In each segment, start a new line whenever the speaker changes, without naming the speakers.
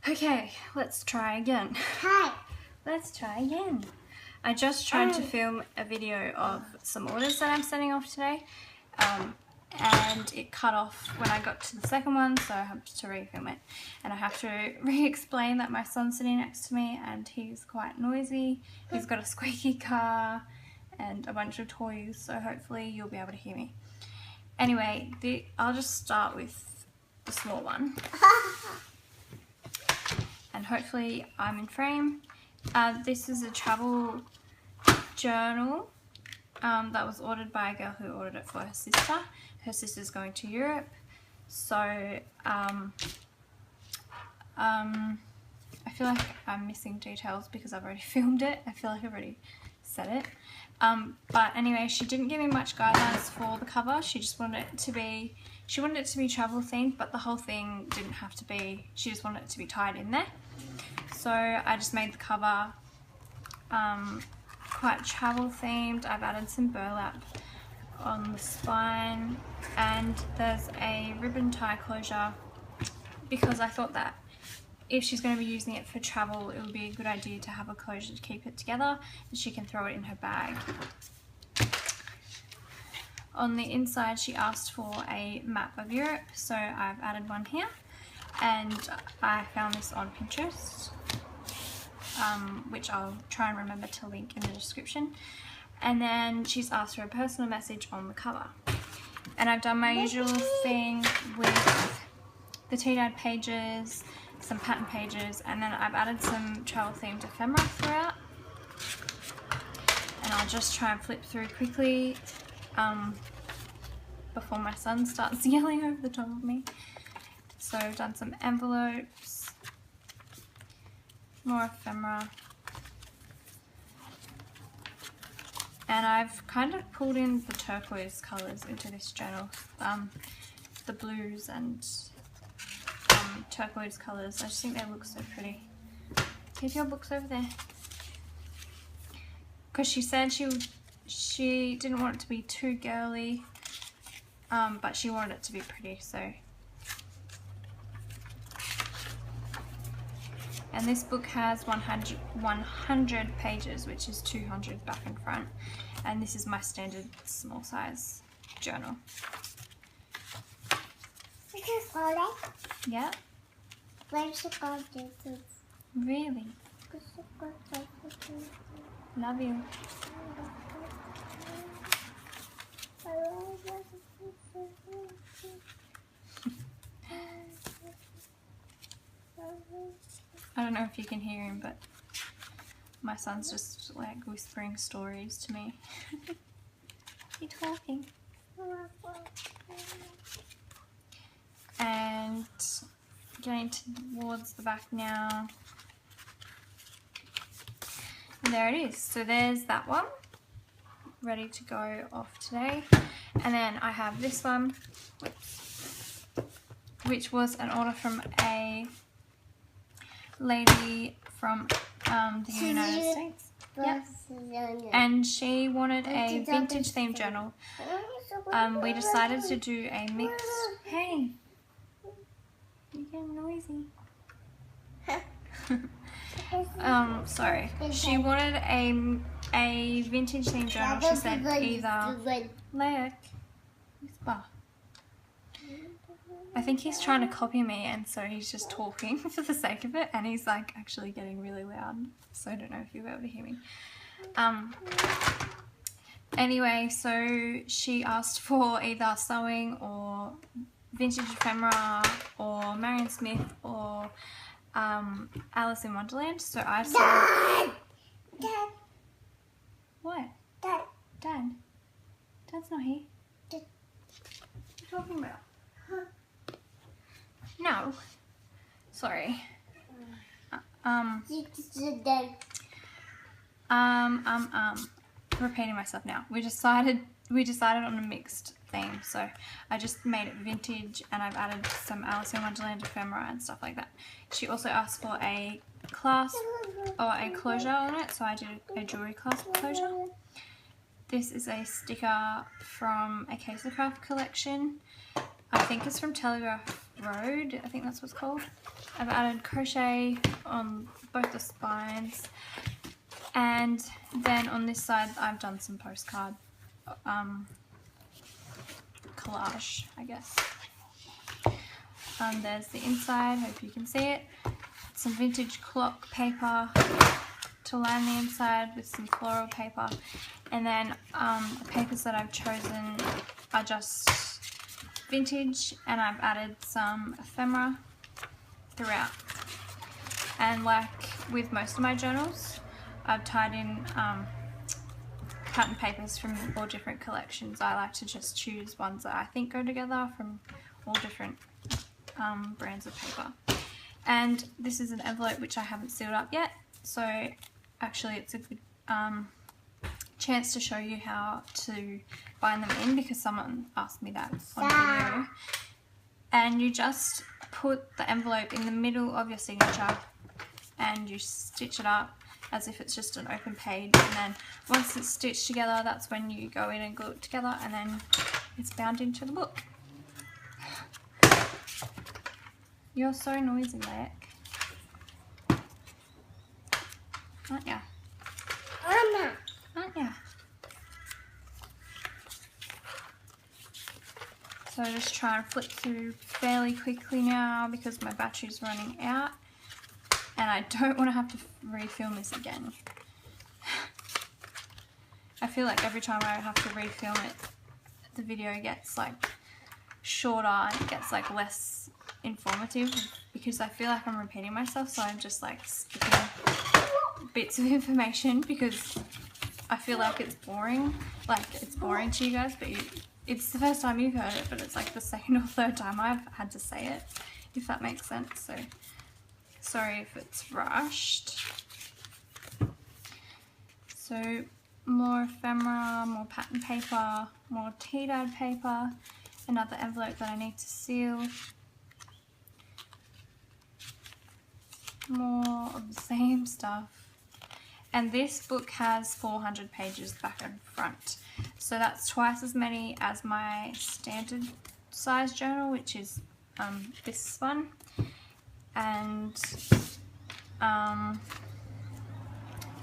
Okay, let's try again.
Hi.
Let's try again. I just tried to film a video of some orders that I'm sending off today, and it cut off when I got to the second one, so I have to refilm it. And I have to re-explain that my son's sitting next to me and he's quite noisy. He's got a squeaky car and a bunch of toys, so hopefully you'll be able to hear me. Anyway, I'll just start with the small one. And hopefully I'm in frame. This is a travel journal that was ordered by a girl who ordered it for her sister. Her sister's going to Europe, so I feel like I'm missing details because I've already filmed it. I feel like I've already said it. But anyway, she didn't give me much guidelines for the cover. She just wanted it to be, travel themed, but the whole thing didn't have to be, she just wanted it to be tied in there. So I just made the cover quite travel themed. I've added some burlap on the spine and there's a ribbon tie closure because I thought that if she's going to be using it for travel, it would be a good idea to have a closure to keep it together and she can throw it in her bag. On the inside she asked for a map of Europe, so I've added one here, and I found this on Pinterest, which I'll try and remember to link in the description. And then she's asked for a personal message on the cover. And I've done my usual thing with the tea-dyed pages, some pattern pages, and then I've added some travel themed ephemera throughout. And I'll just try and flip through quickly before my son starts yelling over the top of me. So I've done some envelopes, more ephemera, and I've kind of pulled in the turquoise colours into this journal, the blues and turquoise colours. I just think they look so pretty. Keep your books over there. Because she said she didn't want it to be too girly, but she wanted it to be pretty, so. And this book has 100 pages, which is 200 back and front. And this is my standard small size journal. Yeah. Really? Love you. I don't know if you can hear him, but my son's just like whispering stories to me. He's talking. And getting towards the back now. And there it is. So there's that one, ready to go off today. And then I have this one, which was an order from a lady from the United States. Yep. And she wanted a vintage themed journal. We decided to do a mix. Hey, you're getting noisy. Sorry. She wanted a vintage themed journal. She said either Leia, whisper. I think he's trying to copy me, and so he's just talking for the sake of it, and he's like actually getting really loud, so I don't know if you'll be able to hear me. Anyway, so she asked for either sewing or vintage ephemera or Marion Smith or Alice in Wonderland. So I said, Dad. What? Dad. Dad's not here. What are you talking about? No. Sorry. Repeating myself now. We decided on a mixed theme, so I just made it vintage and I've added some Alice in Wonderland ephemera and stuff like that. She also asked for a clasp or a closure on it, so I did a jewelry clasp closure. This is a sticker from a Case of Craft collection. I think it's from Telegraph Road, I think that's what's called. I've added crochet on both the spines, and then on this side I've done some postcard collage, I guess. There's the inside, hope you can see it. Some vintage clock paper to line the inside with some floral paper, and then the papers that I've chosen are just vintage, and I've added some ephemera throughout. And like with most of my journals, I've tied in pattern papers from all different collections. I like to just choose ones that I think go together from all different brands of paper. And this is an envelope which I haven't sealed up yet, so actually it's a good chance to show you how to bind them in, because someone asked me that on video. And you just put the envelope in the middle of your signature and you stitch it up as if it's just an open page, and then once it's stitched together, that's when you go in and glue it together, and then it's bound into the book. You're so noisy, Leck. Aren't ya? Aren't ya? So just try and flip through fairly quickly now because my battery's running out, and I don't want to have to refilm this again. I feel like every time I have to refilm it, the video gets like shorter and it gets like less informative, because I feel like I'm repeating myself, so I'm just like skipping bits of information because I feel like it's boring. Like it's boring to you guys, but it's the first time you've heard it, but it's like the second or third time I've had to say it, if that makes sense. So sorry if it's rushed. So more ephemera, more pattern paper, more tea-dyed paper, another envelope that I need to seal, more of the same stuff. And this book has 400 pages back and front, so that's twice as many as my standard size journal, which is this one. And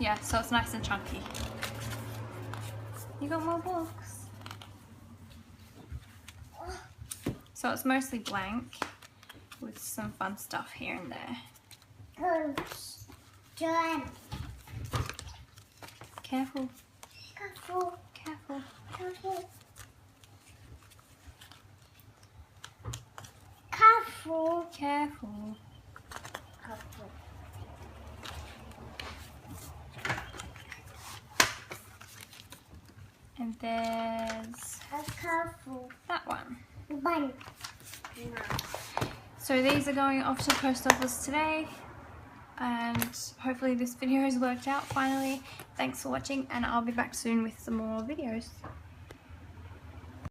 yeah, so it's nice and chunky. You got more books. So it's mostly blank with some fun stuff here and there. Careful.
Careful.
Careful.
Careful. Careful.
Careful.
Careful.
And there's
Careful.
that one.
Bun.
So these are going off to the post office today, and hopefully this video has worked out finally. Thanks for watching, and I'll be back soon with some more videos.